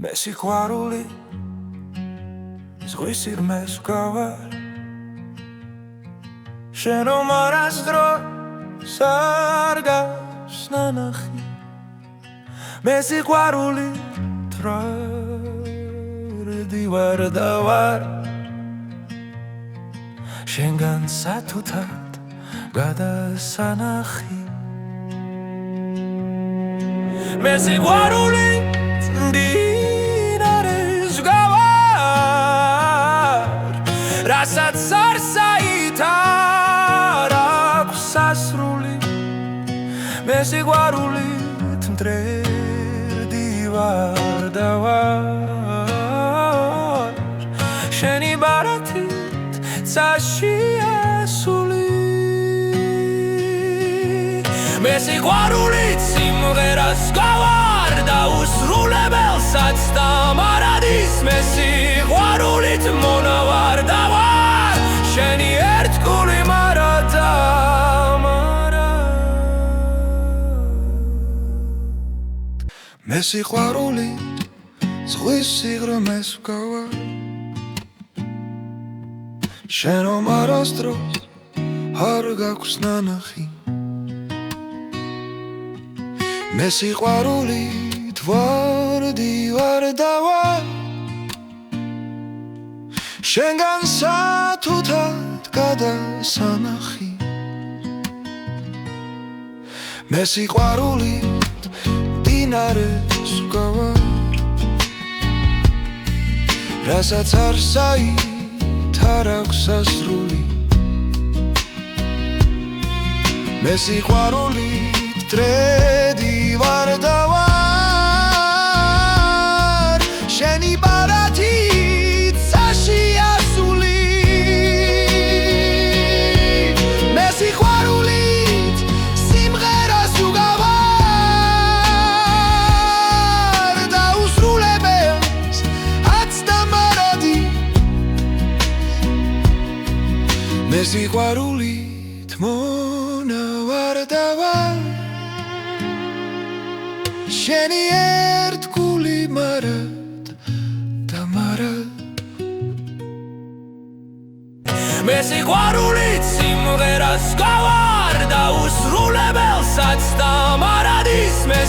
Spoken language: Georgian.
მე სიყვარული ზღვის სიღრმეს ვგავარ შენ რომ არასდროს არ გავს ნანახი მე სიყვარული თვარდი ვარ და ვარ შენგან სათუთად გადასანახი მე სიყვარული მდინარეს ვგავარ რასაც არსაით არ აქვს სასრული მე სიყვარულით მტრედი ვარ და ვარ შენი ბარათით წაშია სული მე სიყვარულით სიმღერას გავარ და უსრულებელსაც დამარადის მე სიყვარულით მონავარ და ვარ შენი ერთგული მარადა მე სიყვარულით ზღვის სიღრმეს ვგავარ შენ რომ არასდროს არ გაქვს ნანახი მე სიყვარულით ვარდი ვარ და ვარ შენგან სათუთად გადასანახი მე სიყვარულით მდინარეს ვგავარ რასაც არსაით არ აქვს სასრული მე სიყვარულით მტრედი ვარ და ვარ შენი ბარათით წაშია სული მე სიყვარულით სიმღერას ვგავარ და უსრულებელს აც დამარადი მე სიყვარულით მონავარ და ვარ შენი ერთგული მარად და მარად მე სიყვარულით სიმღერას გავარ და უსრულებელსაც დამარადის მე